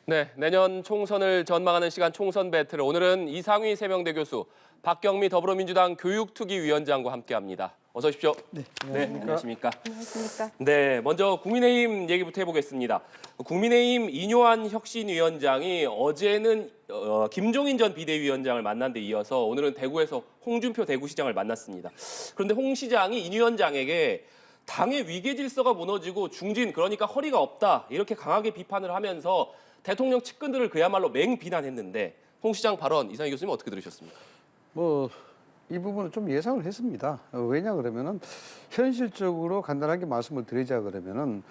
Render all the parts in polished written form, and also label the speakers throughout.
Speaker 1: 네, 내년 총선을 전망하는 시간 총선 배틀. 오늘은 이상휘 세명대 교수, 박경미 더불어민주당 교육특위위원장과 함께합니다. 어서 오십시오.
Speaker 2: 네,
Speaker 1: 안녕하십니까.
Speaker 3: 안녕하십니까.
Speaker 1: 네, 먼저 국민의힘 얘기부터 해보겠습니다. 국민의힘 이뇨한 혁신위원장이 어제는 김종인 전 비대위원장을 만난 데 이어서 오늘은 대구에서 홍준표 대구시장을 만났습니다. 그런데 홍 시장이 이 위원장에게 당의 위계 질서가 무너지고 중진, 그러니까 허리가 없다, 이렇게 강하게 비판을 하면서 대통령 측근들을 그야말로 맹비난했는데 홍 시장 발언 이상희 교수님 어떻게 들으셨습니까?
Speaker 2: 이 부분은 좀 예상을 했습니다. 왜냐 그러면은 현실적으로 간단하게 말씀을 드리자 그러면은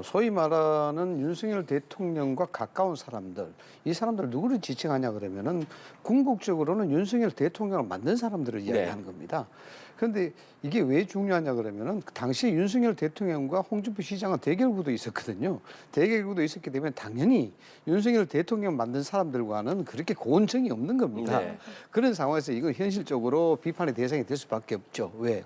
Speaker 2: 소위 말하는 윤석열 대통령과 가까운 사람들, 이 사람들 누구를 지칭하냐 그러면은 궁극적으로는 윤석열 대통령을 만든 사람들을 이야기하는 겁니다. 그런데 이게 왜 중요하냐 그러면은 당시 윤석열 대통령과 홍준표 시장은 대결 구도에 있었거든요. 대결 구도에 있었기 때문에 당연히 윤석열 대통령 만든 사람들과는 그렇게 고온정이 없는 겁니다.
Speaker 1: 네.
Speaker 2: 그런 상황에서 이거 현실적으로 비판의 대상이 될 수밖에 없죠. 왜?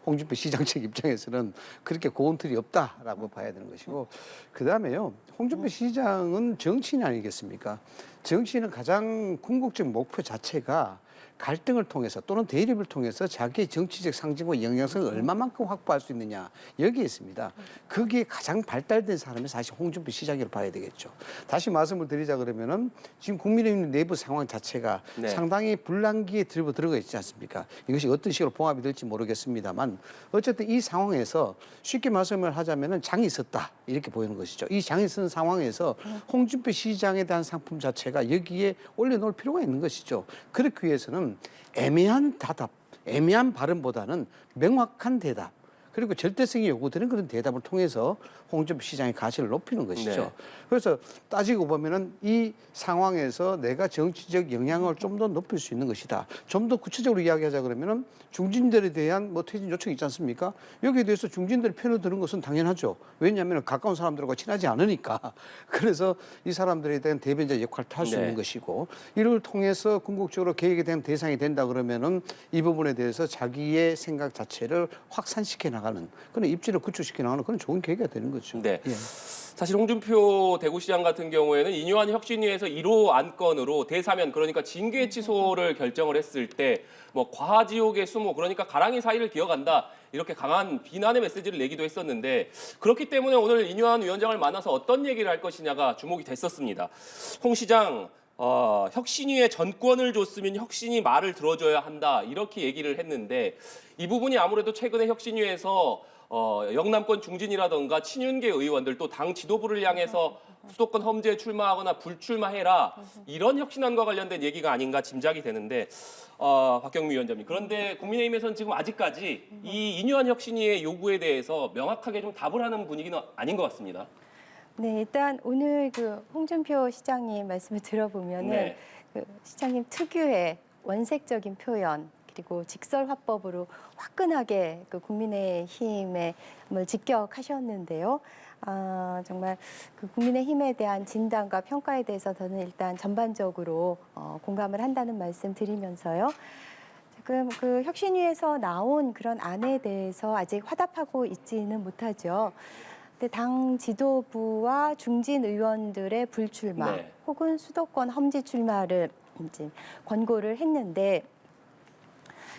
Speaker 2: 홍준표 시장 측 입장에서는 그렇게 고온틀이 없다라고 봐야 되는 것이고, 그다음에요. 홍준표 시장은 정치인 아니겠습니까? 정치인은 가장 궁극적 목표 자체가 갈등을 통해서 또는 대립을 통해서 자기의 정치적 상징과 영향성을 얼마만큼 확보할 수 있느냐, 여기에 있습니다. 그게 가장 발달된 사람이 사실 홍준표 시장이라고 봐야 되겠죠. 다시 말씀을 드리자 그러면은 지금 국민의힘 내부 상황 자체가
Speaker 1: 네.
Speaker 2: 상당히 분란기에 들어가 있지 않습니까? 이것이 어떤 식으로 봉합이 될지 모르겠습니다만 어쨌든 이 상황에서 쉽게 말씀을 하자면은 장이 있었다, 이렇게 보이는 것이죠. 이 장이 있는 상황에서 홍준표 시장에 대한 상품 자체가 여기에 올려놓을 필요가 있는 것이죠. 그렇기 위해서는 애매한 답, 애매한 발언보다는 명확한 대답, 그리고 절대성이 요구되는 그런 대답을 통해서 홍준표 시장의 가치를 높이는 것이죠.
Speaker 1: 네.
Speaker 2: 그래서 따지고 보면은 이 상황에서 내가 정치적 영향을 좀 더 높일 수 있는 것이다. 좀 더 구체적으로 이야기하자 그러면은 중진들에 대한 퇴진 요청이 있지 않습니까? 여기에 대해서 중진들이 편을 드는 것은 당연하죠. 왜냐하면 가까운 사람들과 친하지 않으니까. 그래서 이 사람들에 대한 대변자 역할을 할 수 있는 것이고, 이를 통해서 궁극적으로 계획에 대한 대상이 된다 그러면은 이 부분에 대해서 자기의 생각 자체를 확산시켜 나가는, 그런 입지를 구축시켜 나가는 그런 좋은 계기가 되는 거죠.
Speaker 1: 네.
Speaker 2: 예.
Speaker 1: 사실 홍준표 대구시장 같은 경우에는 이뇨한 혁신위에서 1호 안건으로 대사면, 그러니까 징계 취소를 결정을 했을 때 뭐 과지옥의 수모, 그러니까 가랑이 사이를 기어간다, 이렇게 강한 비난의 메시지를 내기도 했었는데, 그렇기 때문에 오늘 이뇨한 위원장을 만나서 어떤 얘기를 할 것이냐가 주목이 됐었습니다. 홍 시장, 혁신위에 전권을 줬으면 혁신이 말을 들어줘야 한다, 이렇게 얘기를 했는데, 이 부분이 아무래도 최근에 혁신위에서 영남권 중진이라던가 친윤계 의원들, 또 당 지도부를 향해서 수도권 험지에 출마하거나 불출마해라, 이런 혁신안과 관련된 얘기가 아닌가 짐작이 되는데, 박경미 위원장님, 그런데 국민의힘에서는 지금 아직까지 이 이뇨한 혁신위의 요구에 대해서 명확하게 좀 답을 하는 분위기는 아닌 것 같습니다.
Speaker 3: 네, 일단 오늘 그 홍준표 시장님 말씀을 들어보면은
Speaker 1: 네.
Speaker 3: 그 시장님 특유의 원색적인 표현, 그리고 직설 화법으로 화끈하게 그 국민의힘을 직격하셨는데요. 정말 그 국민의힘에 대한 진단과 평가에 대해서 저는 일단 전반적으로 공감을 한다는 말씀 드리면서요. 지금 그 혁신위에서 나온 그런 안에 대해서 아직 화답하고 있지는 못하죠. 근데 당 지도부와 중진 의원들의 불출마,
Speaker 1: 네.
Speaker 3: 혹은 수도권 험지 출마를 이제 권고를 했는데,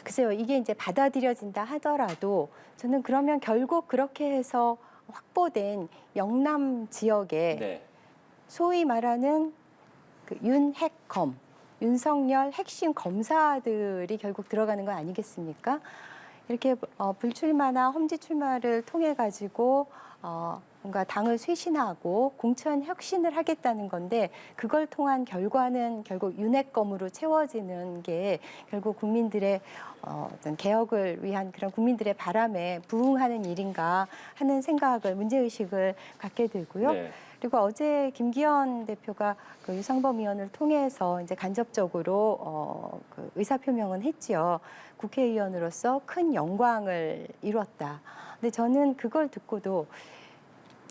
Speaker 3: 글쎄요, 이게 이제 받아들여진다 하더라도 저는 그러면 결국 그렇게 해서 확보된 영남 지역에
Speaker 1: 네.
Speaker 3: 소위 말하는 그 윤핵검, 윤석열 핵심 검사들이 결국 들어가는 거 아니겠습니까? 이렇게 불출마나 험지 출마를 통해 가지고 뭔가 당을 쇄신하고 공천 혁신을 하겠다는 건데, 그걸 통한 결과는 결국 윤핵검으로 채워지는 게 결국 국민들의 어떤 개혁을 위한 그런 국민들의 바람에 부응하는 일인가 하는 생각을, 문제의식을 갖게 되고요.
Speaker 1: 네.
Speaker 3: 그리고 어제 김기현 대표가 그 유상범 의원을 통해서 이제 간접적으로 그 의사표명은 했지요. 국회의원으로서 큰 영광을 이뤘다. 근데 저는 그걸 듣고도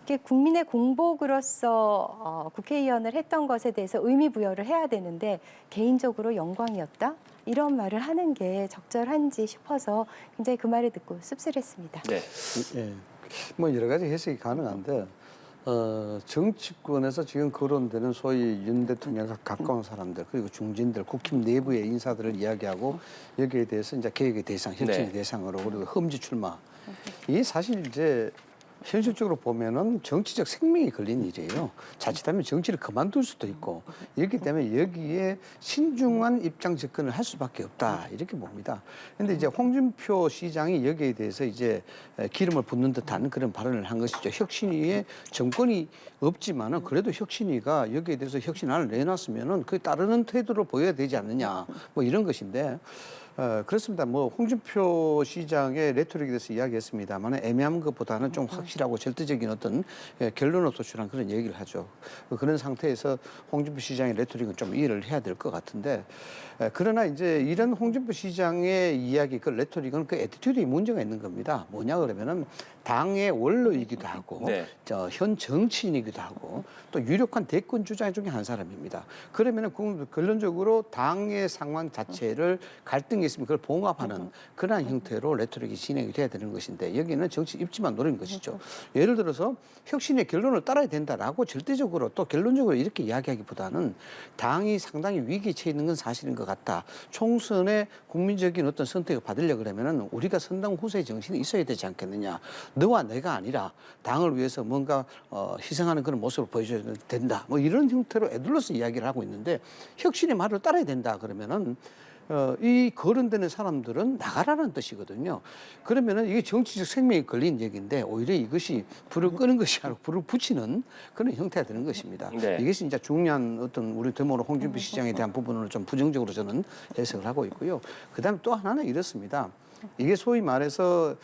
Speaker 3: 이게 국민의 공복으로서 국회의원을 했던 것에 대해서 의미 부여를 해야 되는데, 개인적으로 영광이었다, 이런 말을 하는 게 적절한지 싶어서 굉장히 그 말을 듣고 씁쓸했습니다.
Speaker 1: 네.
Speaker 2: 예. 뭐 여러 가지 해석이 가능한데, 정치권에서 지금 거론되는 소위 윤 대통령과 가까운 사람들 그리고 중진들, 국힘 내부의 인사들을 이야기하고 여기에 대해서 이제 개혁의 대상, 혁신의
Speaker 1: 네.
Speaker 2: 대상으로 그리고 험지 출마. 이게 사실 이제 현실적으로 보면은 정치적 생명이 걸린 일이에요. 자칫하면 정치를 그만둘 수도 있고 이렇기 때문에 여기에 신중한 입장 접근을 할 수밖에 없다 이렇게 봅니다. 그런데 이제 홍준표 시장이 여기에 대해서 이제 기름을 붓는 듯한 그런 발언을 한 것이죠. 혁신위에 정권이 없지만은 그래도 혁신위가 여기에 대해서 혁신안을 내놨으면은 그 따르는 태도를 보여야 되지 않느냐 뭐 이런 것인데. 그렇습니다. 뭐 홍준표 시장의 레토릭에 대해서 이야기했습니다만 애매한 것보다는 좀 확실하고 절대적인 어떤 결론을 도출한 그런 얘기를 하죠. 그런 상태에서 홍준표 시장의 레토릭은 좀 이해를 해야 될 것 같은데 그러나 이제 이런 홍준표 시장의 이야기 그 레토릭은 그 애티튜드에 문제가 있는 겁니다. 뭐냐 그러면은 당의 원로이기도 하고
Speaker 1: 네.
Speaker 2: 현 정치인이기도 하고 또 유력한 대권 주자 중에 한 사람입니다. 그러면은 결론적으로 당의 상황 자체를 갈등이 있으면 그걸 봉합하는 그러한 형태로 레토릭이 진행이 돼야 되는 것인데 여기는 정치 입지만 노린 것이죠. 예를 들어서 혁신의 결론을 따라야 된다라고 절대적으로 또 결론적으로 이렇게 이야기하기보다는 당이 상당히 위기에 처해 있는 건 사실인 것 같다. 총선에 국민적인 어떤 선택을 받으려고 그러면은 우리가 선당 후세의 정신이 있어야 되지 않겠느냐. 너와 내가 아니라 당을 위해서 뭔가 희생하는 그런 모습을 보여줘야 된다. 뭐 이런 형태로 애둘러서 이야기를 하고 있는데 혁신의 말을 따라야 된다 그러면은 이 거론되는 사람들은 나가라는 뜻이거든요. 그러면은 이게 정치적 생명이 걸린 얘기인데 오히려 이것이 불을 끄는 것이 아니고 불을 붙이는 그런 형태가 되는 것입니다.
Speaker 1: 네.
Speaker 2: 이것이 이제 중요한 어떤 우리 되모로 홍준표 시장에 대한 부분을 좀 부정적으로 저는 해석을 하고 있고요. 그다음에 또 하나는 이렇습니다. 이게 소위 말해서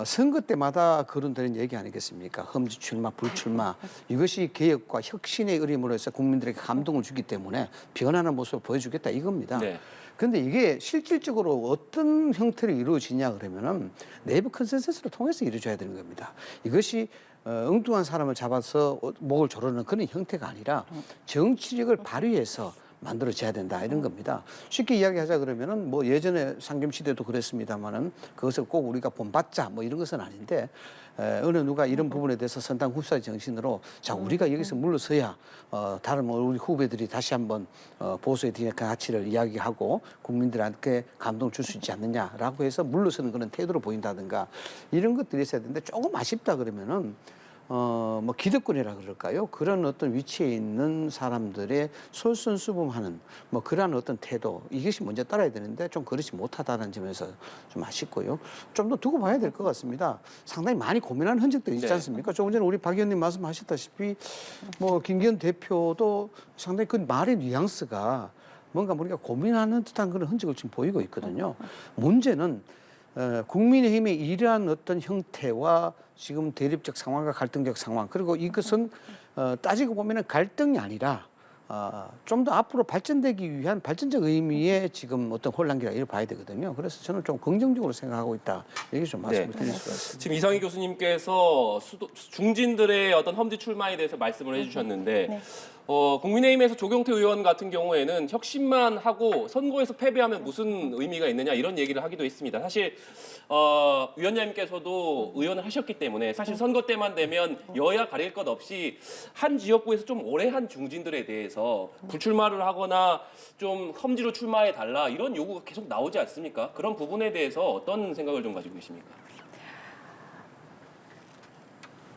Speaker 2: 선거 때마다 거론되는 얘기 아니겠습니까? 험지 출마, 불출마. 이것이 개혁과 혁신의 의림으로 해서 국민들에게 감동을 주기 때문에 변하는 모습을 보여주겠다 이겁니다.
Speaker 1: 네.
Speaker 2: 그런데 이게 실질적으로 어떤 형태로 이루어지냐 그러면은 내부 컨센서스를 통해서 이루어져야 되는 겁니다. 이것이 엉뚱한 사람을 잡아서 목을 조르는 그런 형태가 아니라 정치력을 발휘해서 만들어져야 된다 이런 겁니다. 쉽게 이야기하자 그러면은 뭐 예전에 상경 시대도 그랬습니다만은 그것을 꼭 우리가 본받자 뭐 이런 것은 아닌데 어느 누가 이런 부분에 대해서 선당 후사의 정신으로 자 우리가 여기서 물러서야 다른 우리 후배들이 다시 한번 보수의 가치를 이야기하고 국민들한테 감동을 줄 수 있지 않느냐라고 해서 물러서는 그런 태도를 보인다든가 이런 것들이 있어야 되는데 조금 아쉽다 그러면은 뭐 기득권이라 그럴까요? 그런 어떤 위치에 있는 사람들의 솔선수범하는 뭐 그러한 어떤 태도 이것이 먼저 따라야 되는데 좀 그렇지 못하다는 점에서 좀 아쉽고요. 좀 더 두고 봐야 될 것 같습니다. 상당히 많이 고민하는 흔적들이 있지
Speaker 1: 네.
Speaker 2: 않습니까? 조금 전에 우리 박 의원님 말씀하셨다시피 뭐 김기현 대표도 상당히 그 말의 뉘앙스가 뭔가 우리가 고민하는 듯한 그런 흔적을 지금 보이고 있거든요. 문제는 국민의힘의 이러한 어떤 형태와 지금 대립적 상황과 갈등적 상황 그리고 이것은 따지고 보면은 갈등이 아니라 좀 더 앞으로 발전되기 위한 발전적 의미의 지금 어떤 혼란기라 이렇게 봐야 되거든요. 그래서 저는 좀 긍정적으로 생각하고 있다. 이게 좀 말씀을 드릴 수가 있습니다.
Speaker 1: 지금 이상희 교수님께서 중진들의 어떤 험지 출마에 대해서 말씀을 해주셨는데
Speaker 3: 네.
Speaker 1: 국민의힘에서 조경태 의원 같은 경우에는 혁신만 하고 선거에서 패배하면 무슨 의미가 있느냐 이런 얘기를 하기도 했습니다. 사실 위원장님께서도 의원을 하셨기 때문에 사실 선거 때만 되면 여야 가릴 것 없이 한 지역구에서 좀 오래 한 중진들에 대해서 불출마를 하거나 좀 험지로 출마해 달라 이런 요구가 계속 나오지 않습니까? 그런 부분에 대해서 어떤 생각을 좀 가지고 계십니까?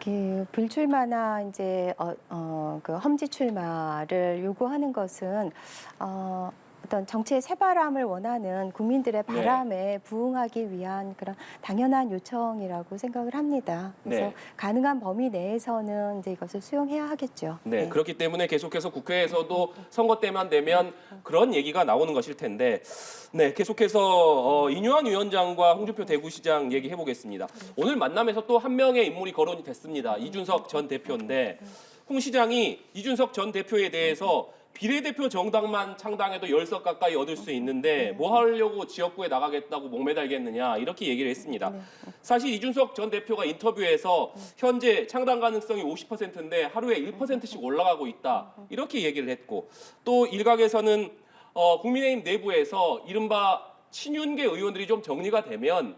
Speaker 3: 그 불출마나 이제 그 험지 출마를 요구하는 것은 어떤 정치의 새바람을 원하는 국민들의
Speaker 1: 네.
Speaker 3: 바람에 부응하기 위한 그런 당연한 요청이라고 생각을 합니다. 그래서
Speaker 1: 네.
Speaker 3: 가능한 범위 내에서는 이제 이것을 수용해야 하겠죠.
Speaker 1: 네, 그렇기 때문에 계속해서 국회에서도 선거 때만 되면 그런 얘기가 나오는 것일 텐데, 네, 계속해서 이뇨한 위원장과 홍준표 대구시장 얘기해 보겠습니다. 오늘 만남에서 또 한 명의 인물이 거론이 됐습니다. 이준석 전 대표인데, 홍 시장이 이준석 전 대표에 대해서 비례대표 정당만 창당해도 10석 가까이 얻을 수 있는데 뭐 하려고 지역구에 나가겠다고 목매달겠느냐 이렇게 얘기를 했습니다. 사실 이준석 전 대표가 인터뷰에서 현재 창당 가능성이 50%인데 하루에 1%씩 올라가고 있다 이렇게 얘기를 했고 또 일각에서는 국민의힘 내부에서 이른바 친윤계 의원들이 좀 정리가 되면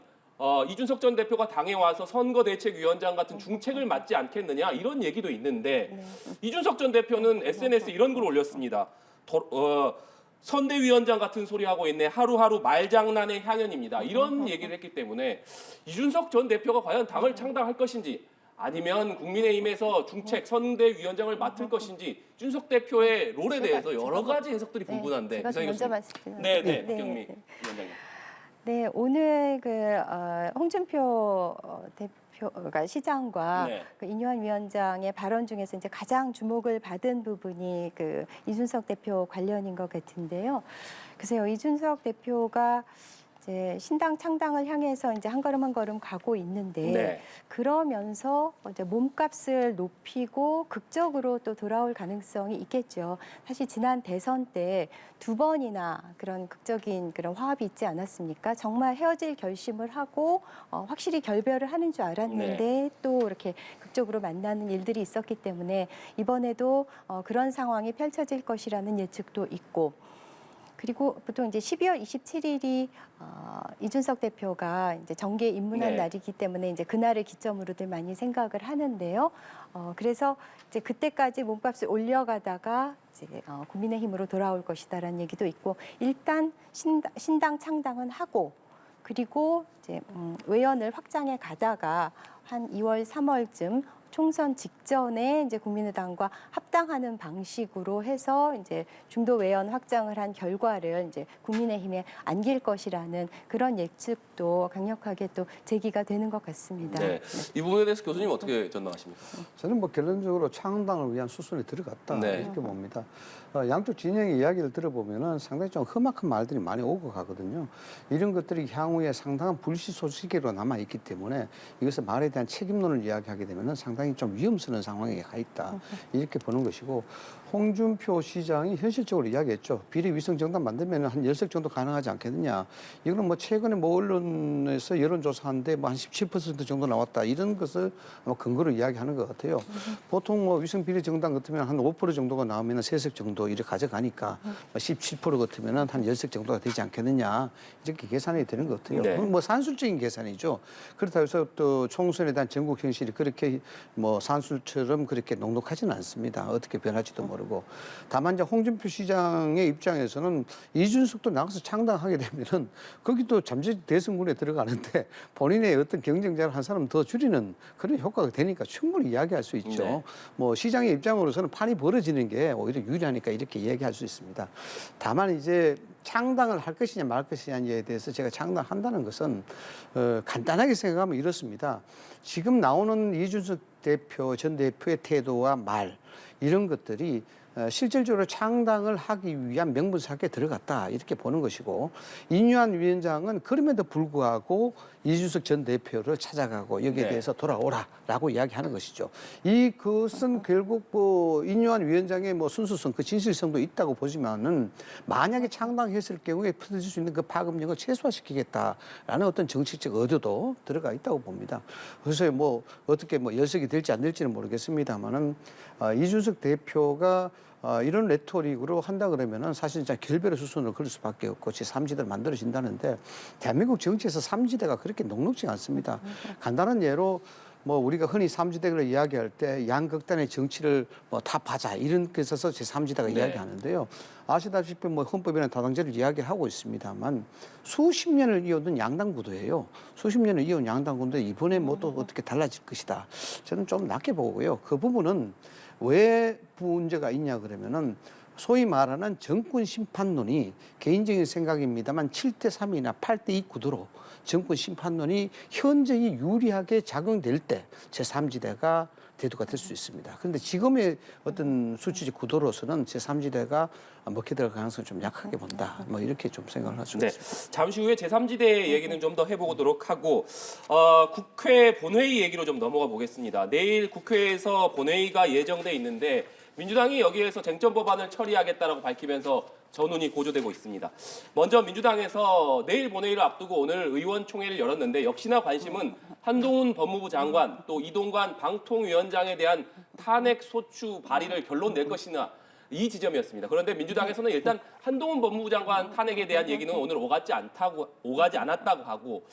Speaker 1: 이준석 전 대표가 당에 와서 선거대책위원장 같은 중책을 맡지 않겠느냐 이런 얘기도 있는데 이준석 전 대표는 SNS에 이런 글을 올렸습니다. 선대위원장 같은 소리 하고 있네. 하루하루 말장난의 향연입니다. 이런 얘기를 했기 때문에 이준석 전 대표가 과연 당을 창당할 것인지 아니면 국민의힘에서 중책 선대위원장을 맡을 것인지 이준석 대표의 롤에 대해서 여러 가지 해석들이 분분한데.
Speaker 3: 제가 좀 먼저 말씀드리면
Speaker 1: 네, 박경미 위원장님.
Speaker 3: 네, 오늘 홍준표 대표가 시장과
Speaker 1: 네.
Speaker 3: 인유한 위원장의 발언 중에서 이제 가장 주목을 받은 부분이 이준석 대표 관련인 것 같은데요. 글쎄요, 이준석 대표가 이제 신당 창당을 향해서 이제 한 걸음 한 걸음 가고 있는데
Speaker 1: 네.
Speaker 3: 그러면서 이제 몸값을 높이고 극적으로 또 돌아올 가능성이 있겠죠. 사실 지난 대선 때 2번이나 그런 극적인 그런 화합이 있지 않았습니까? 정말 헤어질 결심을 하고 확실히 결별을 하는 줄 알았는데 또 이렇게 극적으로 만나는 일들이 있었기 때문에 이번에도 그런 상황이 펼쳐질 것이라는 예측도 있고. 그리고 보통 이제 12월 27일이 이준석 대표가 이제 정계에 입문한
Speaker 1: 네.
Speaker 3: 날이기 때문에 이제 그날을 기점으로들 많이 생각을 하는데요. 그래서 이제 그때까지 몸값을 올려가다가 이제 국민의힘으로 돌아올 것이다라는 얘기도 있고 일단 신당 창당은 하고 그리고 이제 외연을 확장해 가다가 한 2월, 3월쯤 총선 직전에 이제 국민의당과 합당하는 방식으로 해서 이제 중도 외연 확장을 한 결과를 이제 국민의힘에 안길 것이라는 그런 예측도 강력하게 또 제기가 되는 것 같습니다.
Speaker 1: 네. 이 부분에 대해서 교수님 어떻게 전망하십니까?
Speaker 2: 저는 뭐 결론적으로 창당을 위한 수순에 들어갔다
Speaker 1: 네.
Speaker 2: 이렇게 봅니다. 양쪽 진영의 이야기를 들어보면은 상당히 좀 험악한 말들이 많이 오고 가거든요. 이런 것들이 향후에 상당한 불씨 소식으로 남아 있기 때문에 이것을 말에 대한 책임론을 이야기하게 되면은 상당히 좀 위험스러운 상황에 가 있다 이렇게 보는 것이고 홍준표 시장이 현실적으로 이야기했죠. 비례위성 정당 만들면 한 10석 정도 가능하지 않겠느냐. 이거는 뭐 최근에 뭐 언론에서 여론조사하는데 뭐 한 17% 정도 나왔다. 이런 것을 근거로 이야기하는 것 같아요. 보통 뭐 위성 비례 정당 같으면 한 5% 정도가 나오면 3석 정도 이렇게 가져가니까 17% 같으면 한 10석 정도가 되지 않겠느냐. 이렇게 계산이 되는 것 같아요.
Speaker 1: 네.
Speaker 2: 뭐 산술적인 계산이죠. 그렇다고 해서 또 총선에 대한 전국 현실이 그렇게 뭐 산술처럼 그렇게 녹록하지는 않습니다. 어떻게 변할지도 모르고. 다만 이제 홍준표 시장의 입장에서는 이준석도 나가서 창당하게 되면은 거기도 잠시 대선군에 들어가는데 본인의 어떤 경쟁자를 한 사람 더 줄이는 그런 효과가 되니까 충분히 이야기할 수 있죠.
Speaker 1: 네.
Speaker 2: 뭐 시장의 입장으로서는 판이 벌어지는 게 오히려 유리하니까 이렇게 이야기할 수 있습니다. 다만 이제 창당을 할 것이냐 말 것이냐에 대해서 제가 창당한다는 것은 간단하게 생각하면 이렇습니다. 지금 나오는 이준석 대표, 전 대표의 태도와 말 이런 것들이 실질적으로 창당을 하기 위한 명분사에 들어갔다 이렇게 보는 것이고 인유한 위원장은 그럼에도 불구하고 이준석 전 대표를 찾아가고 여기에
Speaker 1: 네.
Speaker 2: 대해서 돌아오라라고 이야기하는 것이죠. 이것은 결국 뭐 인유한 위원장의 뭐 순수성, 그 진실성도 있다고 보지만은 만약에 창당했을 경우에 퍼질 수 있는 그 파급력을 최소화시키겠다라는 어떤 정치적 의도도 들어가 있다고 봅니다. 그래서 뭐 어떻게 뭐 열석이 될지 안 될지는 모르겠습니다만은 이준석 대표가 이런 레토릭으로 한다 그러면은 사실 진짜 결별의 수순을 걸을 수밖에 없고 제3지대를 만들어진다는데 대한민국 정치에서 3지대가 그렇게 녹록지 않습니다. 간단한 예로 뭐 우리가 흔히 3지대를 이야기할 때 양극단의 정치를 뭐 타파하자 이런 게 있어서 제3지대가
Speaker 1: 네.
Speaker 2: 이야기하는데요. 아시다시피 뭐 헌법이나 다당제를 이야기하고 있습니다만 수십 년을 이어온 양당 구도예요. 수십 년을 이어온 양당 구도인데 이번에 뭐 또 어떻게 달라질 것이다. 저는 좀 낮게 보고요. 그 부분은 왜 문제가 있냐 그러면은 소위 말하는 정권 심판론이 개인적인 생각입니다만 7대3이나 8대2 구도로 정권 심판론이 현저히 유리하게 작용될 때 제3지대가 대두가 될 수 있습니다. 그런데 지금의 어떤 수치적 구도로서는 제3지대가 먹혀 들어갈 가능성이 좀 약하게 본다. 뭐 이렇게 좀 생각을 할 수
Speaker 1: 네.
Speaker 2: 있습니다.
Speaker 1: 잠시 후에 제3지대 얘기는 좀 더 해보도록 하고 국회 본회의 얘기로 좀 넘어가 보겠습니다. 내일 국회에서 본회의가 예정돼 있는데 민주당이 여기에서 쟁점 법안을 처리하겠다라고 밝히면서 전운이 고조되고 있습니다. 먼저 민주당에서 내일 본회의를 앞두고 오늘 의원총회를 열었는데 역시나 관심은 한동훈 법무부 장관 또 이동관 방통위원장에 대한 탄핵 소추 발의를 결론 낼 것이냐 이 지점이었습니다. 그런데 민주당에서는 일단 한동훈 법무부 장관 탄핵에 대한 얘기는 오늘 오가지 않았다고 하고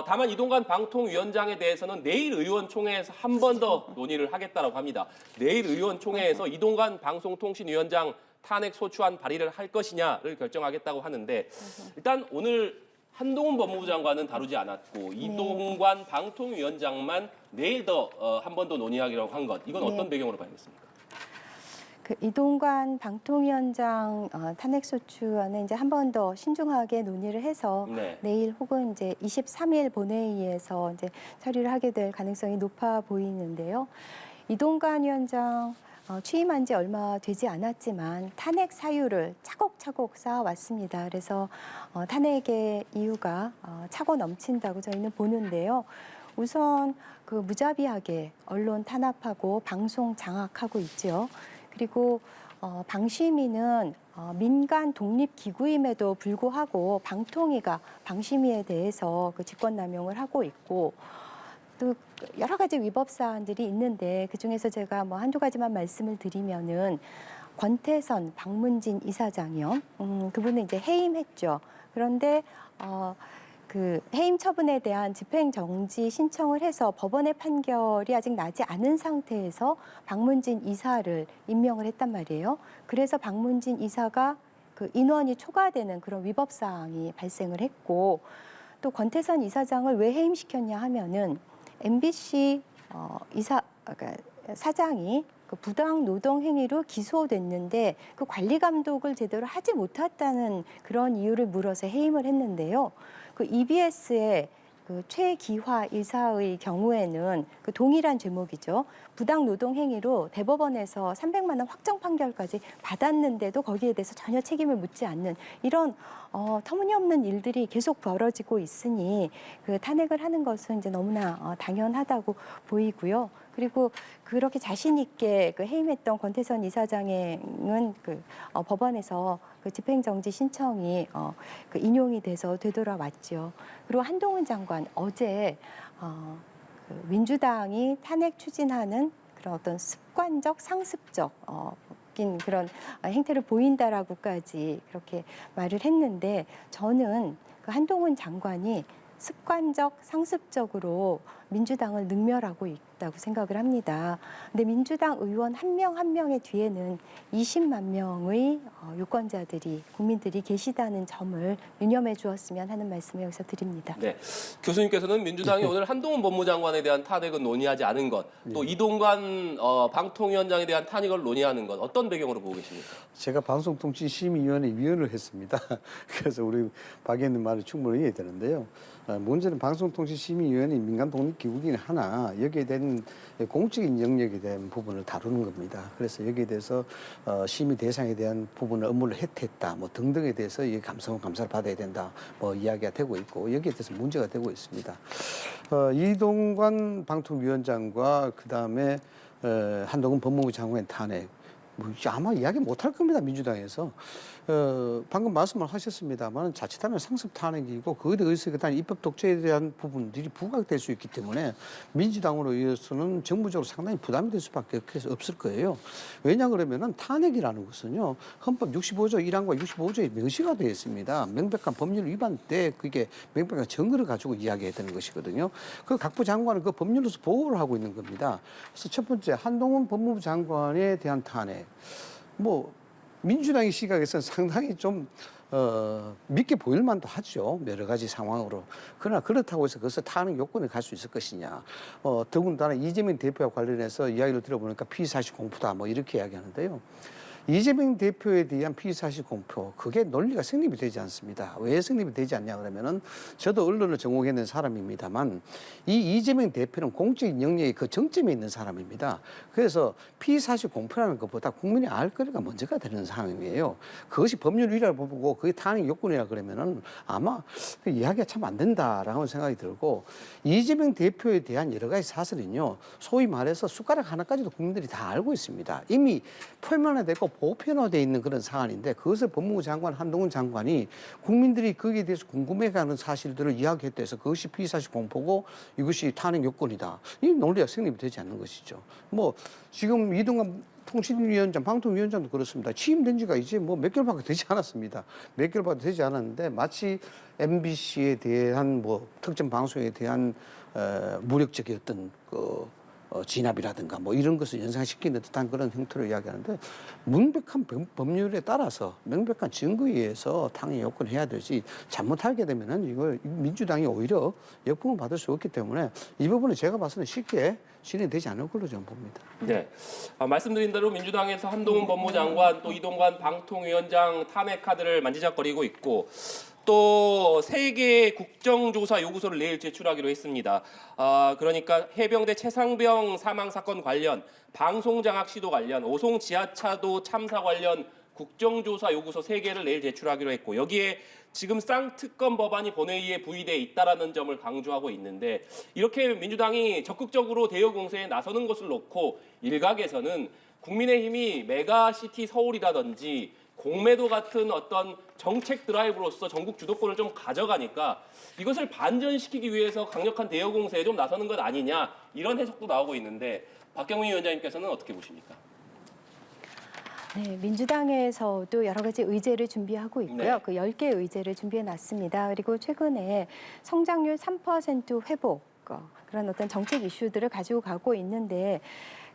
Speaker 1: 다만 이동관 방통위원장에 대해서는 내일 의원총회에서 한 번 더 논의를 하겠다라고 합니다. 내일 의원총회에서 이동관 방송통신위원장 탄핵 소추안 발의를 할 것이냐를 결정하겠다고 하는데 일단 오늘 한동훈 법무부 장관은 다루지 않았고 이동관 방통위원장만 내일 더 한 번 더 논의하기로 한 것. 이건 어떤 배경으로 봐야겠습니까?
Speaker 3: 그 이동관 방통위원장 탄핵소추안은 이제 한 번 더 신중하게 논의를 해서 내일 혹은 이제 23일 본회의에서 이제 처리를 하게 될 가능성이 높아 보이는데요. 이동관 위원장 취임한 지 얼마 되지 않았지만 탄핵 사유를 차곡차곡 쌓아왔습니다. 그래서 탄핵의 이유가 차고 넘친다고 저희는 보는데요. 우선 그 무자비하게 언론 탄압하고 방송 장악하고 있죠. 그리고 방심위는 민간 독립기구임에도 불구하고 방통위가 방심위에 대해서 그 직권남용을 하고 있고 또 여러 가지 위법 사안들이 있는데 그중에서 제가 뭐 한두 가지만 말씀을 드리면은 권태선 박문진 이사장이요. 그분은 이제 해임했죠. 그런데 그 해임 처분에 대한 집행 정지 신청을 해서 법원의 판결이 아직 나지 않은 상태에서 박문진 이사를 임명을 했단 말이에요. 그래서 박문진 이사가 그 인원이 초과되는 그런 위법 사항이 발생을 했고 또 권태선 이사장을 왜 해임시켰냐 하면은 MBC 그러니까 사장이 그 부당 노동 행위로 기소됐는데 그 관리 감독을 제대로 하지 못했다는 그런 이유를 물어서 해임을 했는데요. 그 EBS의 그 최기화 이사의 경우에는 그 동일한 제목이죠. 부당 노동 행위로 대법원에서 300만 원 확정 판결까지 받았는데도 거기에 대해서 전혀 책임을 묻지 않는 이런 터무니없는 일들이 계속 벌어지고 있으니 그 탄핵을 하는 것은 이제 너무나 당연하다고 보이고요. 그리고 그렇게 자신 있게 그 해임했던 권태선 이사장은 그 법원에서 그 집행정지 신청이 그 인용이 돼서 되돌아왔죠. 그리고 한동훈 장관 어제 그 민주당이 탄핵 추진하는 그런 어떤 습관적 상습적 그런 행태를 보인다라고까지 그렇게 말을 했는데 저는 그 한동훈 장관이 습관적 상습적으로 민주당을 능멸하고 있다고 생각을 합니다. 근데 민주당 의원 한 명 한 명의 뒤에는 20만 명의 유권자들이 국민들이 계시다는 점을 유념해 주었으면 하는 말씀을 여기서 드립니다.
Speaker 1: 네, 교수님께서는 민주당이 오늘 한동훈 법무장관에 대한 탄핵은 논의하지 않은 것, 또 이동관 방통위원장에 대한 탄핵을 논의하는 것 어떤 배경으로 보고 계십니까?
Speaker 2: 제가 방송통신심의위원회 위원을 했습니다. 그래서 우리 박 의원님 말을 충분히 이해해야 되는데요. 문제는 방송통신심의위원회 민간 독립기구긴 하나 여기에 대한 공적인 영역에 대한 부분을 다루는 겁니다. 그래서 여기에 대해서 심의 대상에 대한 부분을 업무를 해태했다 뭐 등등에 대해서 이 감사를 받아야 된다 뭐 이야기가 되고 있고 여기에 대해서 문제가 되고 있습니다. 이동관 방통위원장과 그다음에 한동훈 법무부 장관의 탄핵 뭐 아마 이야기 못할 겁니다. 민주당에서. 방금 말씀을 하셨습니다만 자칫하면 상습 탄핵이고 그에 의해서 그다음 입법 독재에 대한 부분들이 부각될 수 있기 때문에 민주당으로서는 정부적으로 상당히 부담이 될 수밖에 없을 거예요. 왜냐 그러면은 탄핵이라는 것은요. 헌법 65조 1항과 65조에 명시가 되어 있습니다. 명백한 법률 위반 때 그게 명백한 증거를 가지고 이야기해야 되는 것이거든요. 그 각부 장관은 그 법률로서 보호를 하고 있는 겁니다. 그래서 첫 번째 한동훈 법무부 장관에 대한 탄핵. 뭐 민주당의 시각에서는 상당히 좀 믿게 보일 만도 하죠. 여러 가지 상황으로. 그러나 그렇다고 해서 그것을 탄핵 요건에 갈 수 있을 것이냐. 더군다나 이재명 대표와 관련해서 이야기를 들어보니까 피의사실 공표다 뭐 이렇게 이야기하는데요. 이재명 대표에 대한 피의사실 공표 그게 논리가 성립이 되지 않습니다. 왜 성립이 되지 않냐 그러면은 저도 언론을 전공했는 사람입니다만 이 이재명 대표는 공적인 영역의 그 정점에 있는 사람입니다. 그래서 피의사실 공표라는 것보다 국민이 알 거리가 먼저가 되는 상황이에요. 그것이 법률 위라고 보고 그게 탄핵 요건이라 그러면은 아마 그 이야기가 참 안 된다라고 생각이 들고 이재명 대표에 대한 여러 가지 사설은요. 소위 말해서 숟가락 하나까지도 국민들이 다 알고 있습니다. 이미 표면화되고 보편화되어 있는 그런 사안인데 그것을 법무부 장관 한동훈 장관이 국민들이 거기에 대해서 궁금해하는 사실들을 이야기했다 해서 그것이 피의사실 공표고 이것이 탄핵 요건이다. 이 논리가 성립이 되지 않는 것이죠. 뭐 지금 이동관 통신위원장, 방통위원장도 그렇습니다. 취임된 지가 이제 뭐 몇 개월밖에 되지 않았습니다. 몇 개월밖에 되지 않았는데 마치 MBC에 대한 뭐 특정 방송에 대한 무력적인 어떤 진압이라든가 뭐 이런 것을 연상시키는 듯한 그런 형태로 이야기하는데 명백한 법률에 따라서 명백한 증거에 의해서 당연히 요건해야 되지 잘못하게 되면은 이걸 민주당이 오히려 역풍을 받을 수 없기 때문에 이 부분은 제가 봐서는 쉽게 진행되지 않을 걸로 저는 봅니다.
Speaker 1: 네, 말씀드린 대로 민주당에서 한동훈 법무장관 또 이동관 방통위원장 탄핵 카드를 만지작거리고 있고 또 3개의 국정조사 요구서를 내일 제출하기로 했습니다. 그러니까 해병대 최상병 사망 사건 관련, 방송장악 시도 관련, 오송 지하차도 참사 관련 국정조사 요구서 3개를 내일 제출하기로 했고 여기에 지금 쌍특검 법안이 본회의에 부의돼 있다라는 점을 강조하고 있는데 이렇게 민주당이 적극적으로 대여 공세에 나서는 것을 놓고 일각에서는 국민의힘이 메가시티 서울이라든지 공매도 같은 어떤 정책 드라이브로서 전국 주도권을 좀 가져가니까 이것을 반전시키기 위해서 강력한 대여 공세에 좀 나서는 것 아니냐 이런 해석도 나오고 있는데 박경민 위원장님께서는 어떻게 보십니까?
Speaker 3: 네, 민주당에서도 여러 가지 의제를 준비하고 있고요.
Speaker 1: 네.
Speaker 3: 그 10개의 의제를 준비해 놨습니다. 그리고 최근에 성장률 3% 회복 그런 어떤 정책 이슈들을 가지고 가고 있는데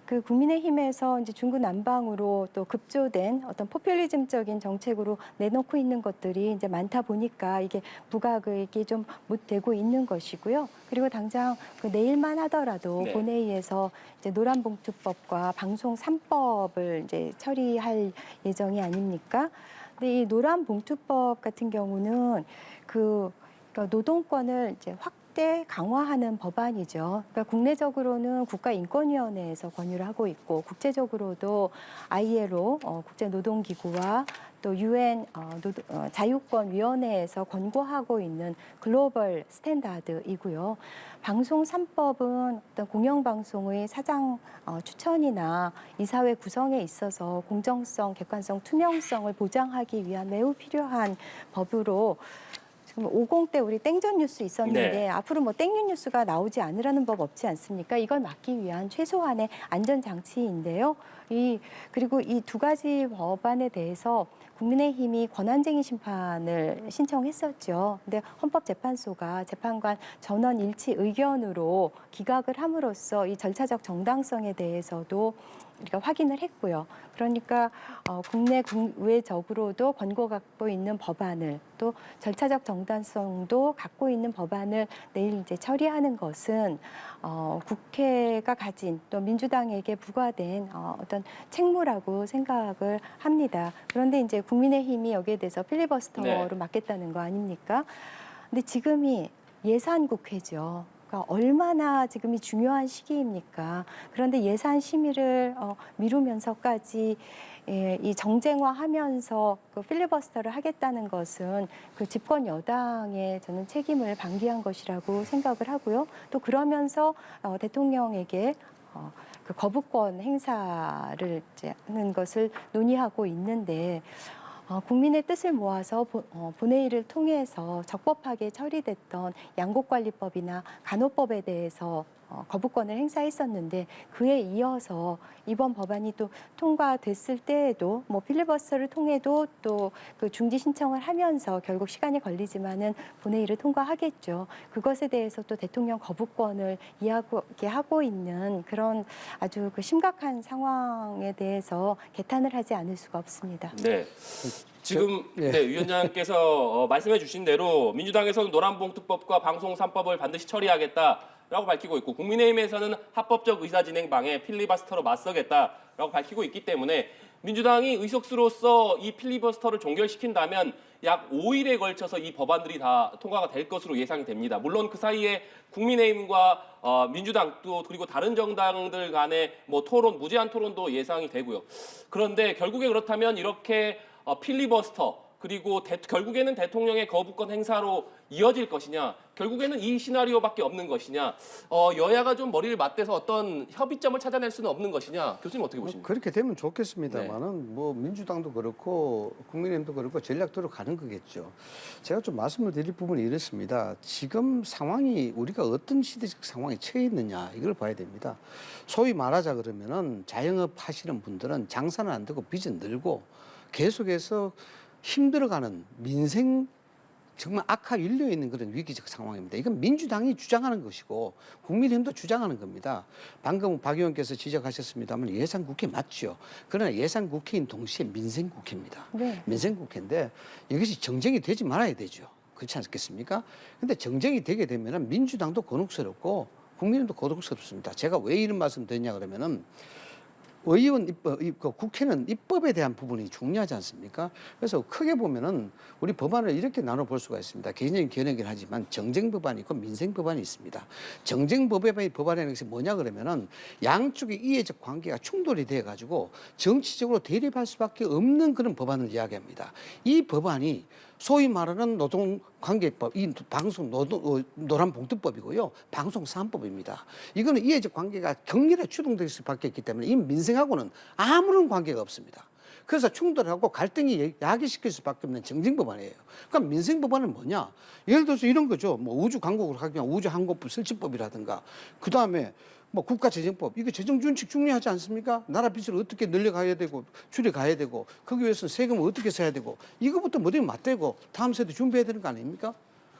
Speaker 3: 그 국민의힘에서 이제 중구난방으로 또 급조된 어떤 포퓰리즘적인 정책으로 내놓고 있는 것들이 이제 많다 보니까 이게 부각이 좀 못되고 있는 것이고요. 그리고 당장 그 내일만 하더라도
Speaker 1: 네.
Speaker 3: 본회의에서 이제 노란봉투법과 방송 3법을 이제 처리할 예정이 아닙니까? 근데 이 노란봉투법 같은 경우는 그러니까 노동권을 이제 확대 강화하는 법안이죠. 그러니까 국내적으로는 국가인권위원회에서 권유를 하고 있고 국제적으로도 ILO 국제노동기구와 또 UN 자유권위원회에서 권고하고 있는 글로벌 스탠다드이고요. 방송 3법은 어떤 공영방송의 사장 추천이나 이사회 구성에 있어서 공정성, 객관성, 투명성을 보장하기 위한 매우 필요한 법으로 지금 50대 우리 땡전 뉴스 있었는데
Speaker 1: 네.
Speaker 3: 앞으로 뭐 땡뉴 뉴스가 나오지 않으라는 법 없지 않습니까? 이걸 막기 위한 최소한의 안전장치인데요. 그리고 이 두 가지 법안에 대해서 국민의힘이 권한쟁의 심판을 신청했었죠. 근데 헌법재판소가 재판관 전원 일치 의견으로 기각을 함으로써 이 절차적 정당성에 대해서도 우리가 확인을 했고요. 그러니까 국내 국외적으로도 권고 갖고 있는 법안을 또 절차적 정당성도 갖고 있는 법안을 내일 이제 처리하는 것은 국회가 가진 또 민주당에게 부과된 어떤 책무라고 생각을 합니다. 그런데 이제 국민의힘이 여기에 대해서 필리버스터로
Speaker 1: 네.
Speaker 3: 막겠다는 거 아닙니까? 근데 지금이 예산국회죠. 그러니까 얼마나 지금이 중요한 시기입니까? 그런데 예산 심의를 미루면서까지 이 정쟁화하면서 그 필리버스터를 하겠다는 것은 그 집권 여당의 저는 책임을 방기한 것이라고 생각을 하고요. 또 그러면서 대통령에게 그 거부권 행사를 이제 하는 것을 논의하고 있는데 국민의 뜻을 모아서 본회의를 통해서 적법하게 처리됐던 양곡관리법이나 간호법에 대해서 거부권을 행사했었는데 그에 이어서 이번 법안이 또 통과됐을 때에도 뭐 필리버스터를 통해도 또 그 중지 신청을 하면서 결국 시간이 걸리지만은 본회의를 통과하겠죠. 그것에 대해서 또 대통령 거부권을 이야기하고 있는 그런 아주 그 심각한 상황에 대해서 개탄을 하지 않을 수가 없습니다.
Speaker 1: 네. 지금
Speaker 2: 예.
Speaker 1: 네, 위원장께서 말씀해 주신 대로 민주당에서는 노란봉투법과 방송 3법을 반드시 처리하겠다라고 밝히고 있고 국민의힘에서는 합법적 의사진행방해 필리버스터로 맞서겠다라고 밝히고 있기 때문에 민주당이 의석수로서 이 필리버스터를 종결시킨다면 약 5일에 걸쳐서 이 법안들이 다 통과가 될 것으로 예상이 됩니다. 물론 그 사이에 국민의힘과 민주당 또 그리고 다른 정당들 간의 뭐 토론, 무제한 토론도 예상이 되고요. 그런데 결국에 그렇다면 이렇게 필리버스터 그리고 결국에는 대통령의 거부권 행사로 이어질 것이냐, 결국에는 이 시나리오밖에 없는 것이냐, 여야가 좀 머리를 맞대서 어떤 협의점을 찾아낼 수는 없는 것이냐, 교수님 어떻게 보십니까?
Speaker 2: 그렇게 되면 좋겠습니다만은 뭐 민주당도 그렇고 국민의힘도 그렇고 전략대로 가는 거겠죠. 제가 좀 말씀을 드릴 부분이 이렇습니다. 지금 상황이 우리가 어떤 시대적 상황에 처해 있느냐 이걸 봐야 됩니다. 소위 말하자 그러면은 자영업 하시는 분들은 장사는 안 되고 빚은 늘고 계속해서 힘들어가는 민생 정말 악화일려에 있는 그런 위기적 상황입니다. 이건 민주당이 주장하는 것이고 국민의힘도 주장하는 겁니다. 방금 박 의원께서 지적하셨습니다만 예산국회 맞죠. 그러나 예산국회인 동시에 민생국회입니다.
Speaker 3: 네.
Speaker 2: 민생국회인데 이것이 정쟁이 되지 말아야 되죠. 그렇지 않겠습니까? 근데 정쟁이 되게 되면 민주당도 곤혹스럽고 국민의힘도 곤혹스럽습니다. 제가 왜 이런 말씀 드리냐 그러면은 의원 입법, 국회는 입법에 대한 부분이 중요하지 않습니까? 그래서 크게 보면은 우리 법안을 이렇게 나눠 볼 수가 있습니다. 개인적인 견해긴 하지만 정쟁 법안이 있고 민생 법안이 있습니다. 정쟁 법안이라는 것이 뭐냐 그러면은 양쪽의 이해적 관계가 충돌이 돼 가지고 정치적으로 대립할 수밖에 없는 그런 법안을 이야기합니다. 이 법안이 소위 말하는 노동관계법, 이 방송 노란봉투법이고요, 방송사안법입니다. 이거는 이해적 관계가 격렬하게 추동될 수밖에 없기 때문에 이 민생하고는 아무런 관계가 없습니다. 그래서 충돌하고 갈등이 야기시킬 수밖에 없는 정쟁법안이에요. 그러니까 민생법안은 뭐냐? 예를 들어서 이런 거죠. 뭐 우주 강국을 하면 우주항공법 설치법이라든가, 그 다음에 뭐 국가재정법, 이거 재정준칙 중요하지 않습니까? 나라 빚을 어떻게 늘려가야 되고 줄여가야 되고 거기 위해서 세금을 어떻게 써야 되고 이거부터 뭐든 맞대고 다음 세대 준비해야 되는 거 아닙니까?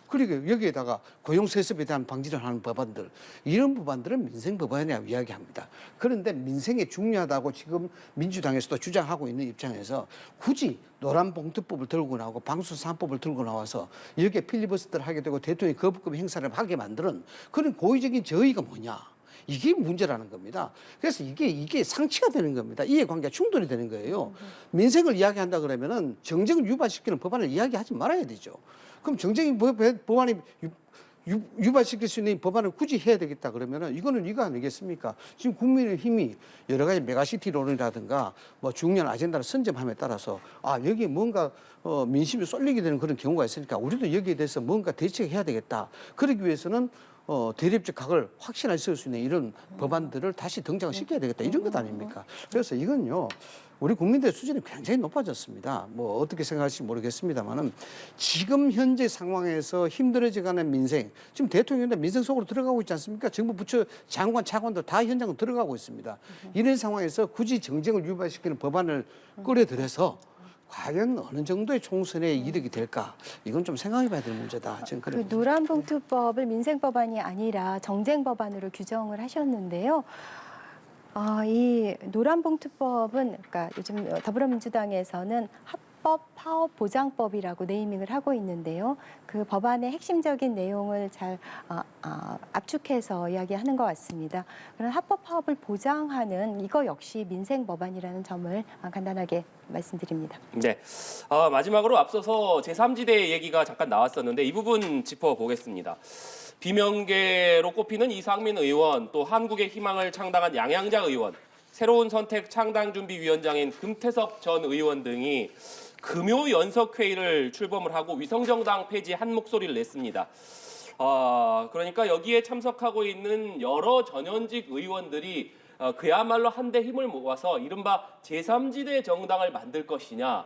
Speaker 2: 그리고 여기에다가 고용세습에 대한 방지를 하는 법안들, 이런 법안들은 민생법안이라고 이야기합니다. 그런데 민생이 중요하다고 지금 민주당에서도 주장하고 있는 입장에서 굳이 노란봉투법을 들고 나오고 방송사안법을 들고 나와서 여기에 필리버스터를 하게 되고 대통령이 거부권 행사를 하게 만드는 그런 고의적인 저의가 뭐냐? 이게 문제라는 겁니다. 그래서 이게 상치가 되는 겁니다. 이해관계가 충돌이 되는 거예요. 민생을 이야기한다 그러면은 정쟁을 유발시키는 법안을 이야기하지 말아야 되죠. 그럼 정쟁이 법안이 유발시킬 수 있는 법안을 굳이 해야 되겠다 그러면은 이거는 이거 아니겠습니까? 지금 국민의힘이 여러 가지 메가시티론이라든가 뭐 중요한 아젠다를 선점함에 따라서 여기 뭔가 민심이 쏠리게 되는 그런 경우가 있으니까 우리도 여기에 대해서 뭔가 대책해야 되겠다. 그러기 위해서는 대립적 각을 확신할 수 있는 이런 법안들을 다시 등장시켜야 되겠다. 이런 것 아닙니까? 그래서 이건요, 우리 국민들의 수준이 굉장히 높아졌습니다. 뭐 어떻게 생각하실지 모르겠습니다만은 지금 현재 상황에서 힘들어져가는 민생, 지금 대통령도 민생 속으로 들어가고 있지 않습니까? 정부 부처 장관, 차관들 다 현장으로 들어가고 있습니다. 이런 상황에서 굳이 정쟁을 유발시키는 법안을 끌어들여서 과연 어느 정도의 총선에 이득이 될까? 이건 좀 생각해봐야 될 문제다. 저는 그래.
Speaker 3: 그 노란봉투법을 민생법안이 아니라 정쟁법안으로 규정을 하셨는데요. 이 노란봉투법은 그러니까 요즘 더불어민주당에서는 합법 파업 보장법이라고 네이밍을 하고 있는데요. 그 법안의 핵심적인 내용을 잘 압축해서 이야기하는 것 같습니다. 그런 합법 파업을 보장하는 이거 역시 민생 법안이라는 점을 간단하게 말씀드립니다.
Speaker 1: 네. 마지막으로 앞서서 제3지대 얘기가 잠깐 나왔었는데 이 부분 짚어보겠습니다. 비명계로 꼽히는 이상민 의원, 또 한국의 희망을 창당한 양양자 의원, 새로운 선택 창당준비위원장인 금태섭 전 의원 등이 금요 연석회의를 출범을 하고 위성정당 폐지 한 목소리를 냈습니다. 그러니까 여기에 참석하고 있는 여러 전현직 의원들이 그야말로 한데 힘을 모아서 이른바 제3지대 정당을 만들 것이냐.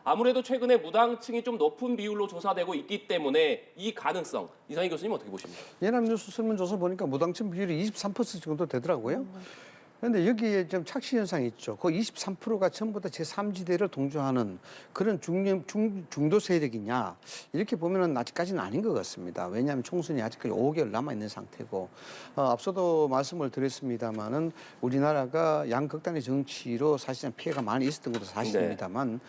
Speaker 1: 아무래도 최근에 무당층이 좀 높은 비율로 조사되고 있기 때문에 이 가능성, 이상희 교수님 어떻게 보십니까?
Speaker 2: 예남뉴스 설문조사 보니까 무당층 비율이 23% 정도 되더라고요. 그런데 여기에 좀 착시 현상이 있죠. 그 23%가 전부 다 제3지대를 동조하는 그런 중도 세력이냐. 이렇게 보면은 아직까지는 아닌 것 같습니다. 왜냐하면 총선이 아직까지 5개월 남아있는 상태고, 앞서도 말씀을 드렸습니다마는 우리나라가 양극단의 정치로 사실상 피해가 많이 있었던 것도 사실입니다만,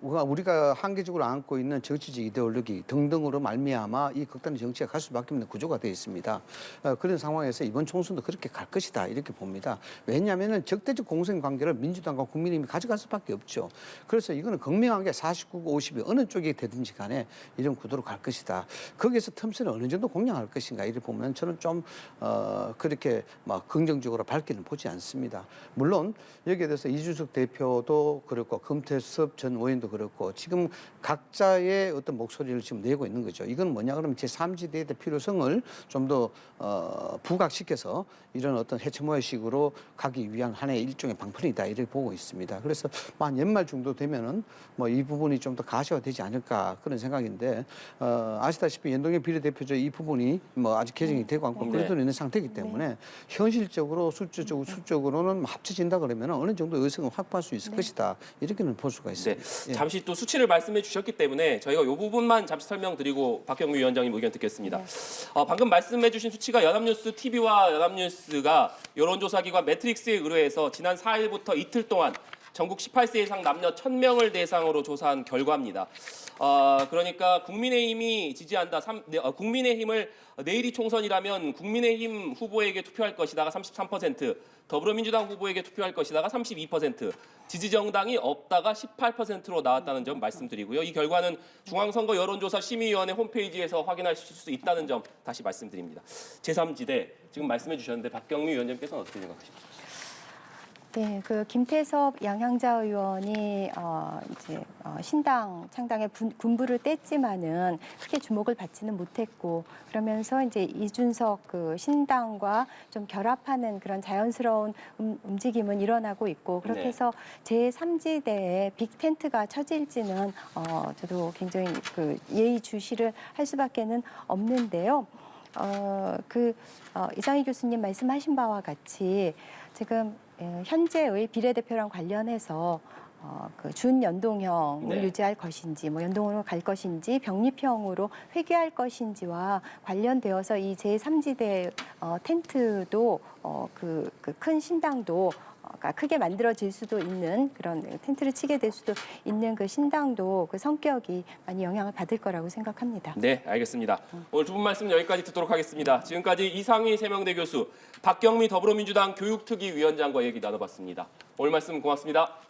Speaker 2: 우리가 한계적으로 안고 있는 정치적 이데올로기 등등으로 말미암아 이 극단의 정치가 갈 수밖에 없는 구조가 되어 있습니다. 그런 상황에서 이번 총선도 그렇게 갈 것이다. 이렇게 봅니다. 왜냐하면 적대적 공생관계를 민주당과 국민의힘이 가져갈 수밖에 없죠. 그래서 이거는 극명한 게 49구 50이 어느 쪽이 되든지 간에 이런 구도로 갈 것이다. 거기에서 틈새는 어느 정도 공략할 것인가 이를 보면 저는 좀 그렇게 막 긍정적으로 밝게는 보지 않습니다. 물론 여기에 대해서 이준석 대표도 그렇고 금태섭 전 의원도 그렇고 지금 각자의 어떤 목소리를 지금 내고 있는 거죠. 이건 뭐냐 그러면 제3지대의 필요성을 좀 더 부각시켜서 이런 어떤 해체모의식으로 가기 위한 하나의 일종의 방편이다 이렇게 보고 있습니다. 그래서 한 연말 정도 되면은 뭐 이 부분이 좀 더 가시화되지 않을까 그런 생각인데 아시다시피 연동형 비례대표제 이 부분이 뭐 아직 개정이 되고 않고 그래도 있는 상태이기 때문에 현실적으로 수적으로는 합쳐진다 그러면 어느 정도 의석은 확보할 수 있을 것이다 이렇게는 볼 수가 있습니다.
Speaker 1: 네, 잠시 또 수치를 말씀해 주셨기 때문에 저희가 이 부분만 잠시 설명드리고 박경미 위원장님 의견 듣겠습니다. 방금 말씀해 주신 수치가 연합뉴스 TV와 연합뉴스가 여론조사기관 매트릭스에 의뢰해서 지난 4일부터 이틀 동안 전국 18세 이상 남녀 1,000명을 대상으로 조사한 결과입니다. 그러니까 국민의힘이 지지한다. 국민의힘을 내일이 총선이라면 국민의힘 후보에게 투표할 것이다가 33%, 더불어민주당 후보에게 투표할 것이다가 32%, 지지정당이 없다가 18%로 나왔다는 점 말씀드리고요. 이 결과는 중앙선거 여론조사 심의위원회 홈페이지에서 확인하실 수 있다는 점 다시 말씀드립니다. 제3지대 지금 말씀해 주셨는데 박경미 위원장님께서는 어떻게 생각하십니까?
Speaker 3: 네, 그 김태섭 양향자 의원이 이제 신당 창당에 군부를 뗐지만은 크게 주목을 받지는 못했고 그러면서 이제 이준석 그 신당과 좀 결합하는 그런 자연스러운 움직임은 일어나고 있고 그렇게
Speaker 1: 네.
Speaker 3: 해서 제3지대에 빅 텐트가 쳐질지는 저도 굉장히 그 예의주시를 할 수밖에는 없는데요. 이상희 교수님 말씀하신 바와 같이 지금 현재의 비례대표랑 관련해서 그 준연동형을
Speaker 1: 네.
Speaker 3: 유지할 것인지, 뭐 연동으로 갈 것인지, 병립형으로 회귀할 것인지와 관련되어서 이 제3지대 텐트도 그 큰 신당도 크게 만들어질 수도 있는 그런 텐트를 치게 될 수도 있는 그 신당도 그 성격이 많이 영향을 받을 거라고 생각합니다.
Speaker 1: 네, 알겠습니다. 오늘 두 분 말씀 여기까지 듣도록 하겠습니다. 지금까지 이상희 세명대 교수, 박경미 더불어민주당 교육특위 위원장과 얘기 나눠봤습니다. 오늘 말씀 고맙습니다.